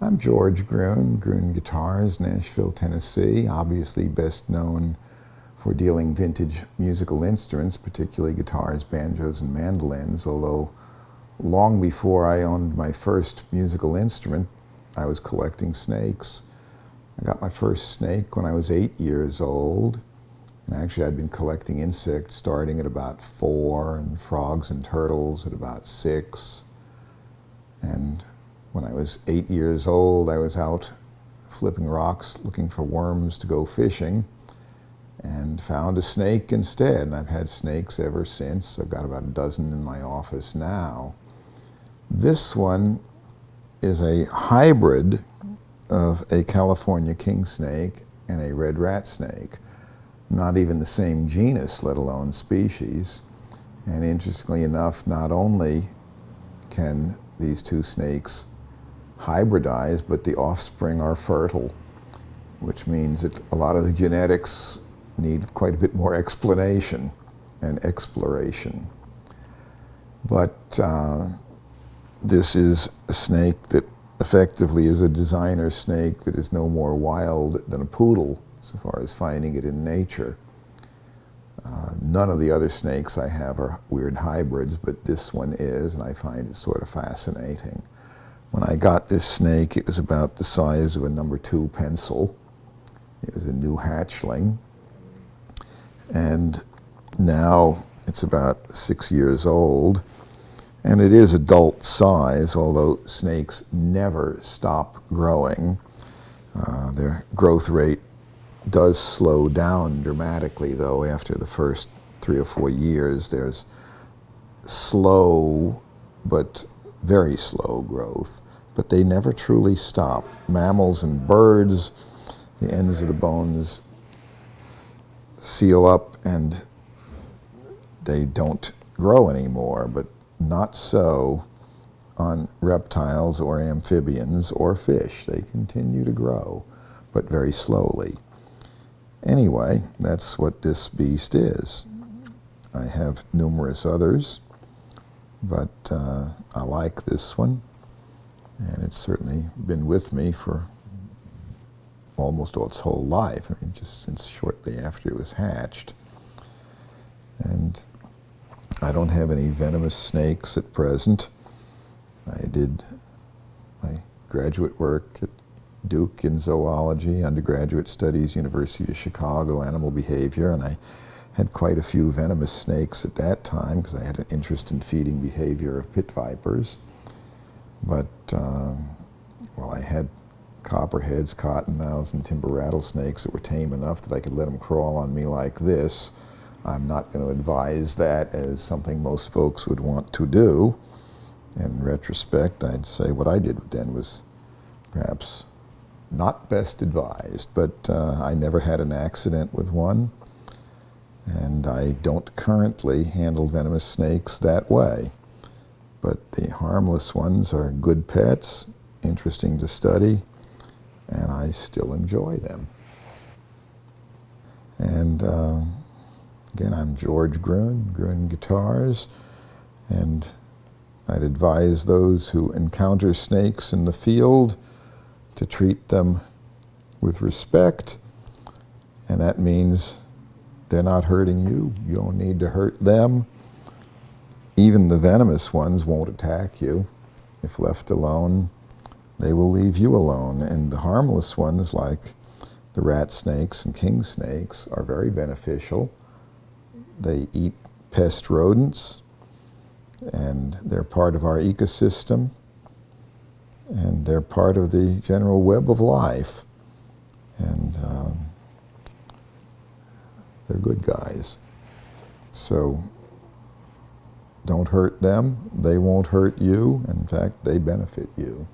I'm George Gruhn, Gruhn Guitars, Nashville, Tennessee, obviously best known for dealing vintage musical instruments, particularly guitars, banjos, and mandolins, although long before I owned my first musical instrument, I was collecting snakes. I got my first snake when I was 8 years old, and actually I'd been collecting insects starting at about 4, and frogs and turtles at about 6. And when I was 8 years old, I was out flipping rocks looking for worms to go fishing and found a snake instead. And I've had snakes ever since. I've got about a dozen in my office now. This one is a hybrid of a California king snake and a red rat snake. Not even the same genus, let alone species. And interestingly enough, not only can these two snakes hybridize, but the offspring are fertile, which means that a lot of the genetics need quite a bit more explanation and exploration. But this is a snake that effectively is a designer snake that is no more wild than a poodle so far as finding it in nature. None of the other snakes I have are weird hybrids, but this one is, and I find it sort of fascinating. When I got this snake, it was about the size of a number 2 pencil. It was a new hatchling. And now it's about 6 years old. And it is adult size, although snakes never stop growing. Their growth rate does slow down dramatically, though. After the first 3 or 4 years, there's slow but very slow growth, but they never truly stop. Mammals and birds, the ends of the bones seal up and they don't grow anymore, but not so on reptiles or amphibians or fish. They continue to grow, but very slowly. Anyway, that's what this beast is. I have numerous others, but I like this one, and it's certainly been with me for almost all its whole life. I mean, just since shortly after it was hatched. And I don't have any venomous snakes at present. I did my graduate work at Duke in zoology, undergraduate studies, University of Chicago, animal behavior, and I had quite a few venomous snakes at that time because I had an interest in feeding behavior of pit vipers. But, well, I had copperheads, cottonmouths, and timber rattlesnakes that were tame enough that I could let them crawl on me like this. I'm not going to advise that as something most folks would want to do. In retrospect, I'd say what I did then was perhaps not best advised, but I never had an accident with one, and I don't currently handle venomous snakes that way. But the harmless ones are good pets, interesting to study, and I still enjoy them. And again, I'm George Gruhn, Gruhn Guitars, and I'd advise those who encounter snakes in the field to treat them with respect, and that means they're not hurting you. You don't need to hurt them. Even the venomous ones won't attack you. If left alone, they will leave you alone. And the harmless ones, like the rat snakes and king snakes, are very beneficial. They eat pest rodents, and they're part of our ecosystem, and they're part of the general web of life. And they're good guys. So don't hurt them. They won't hurt you. In fact, they benefit you.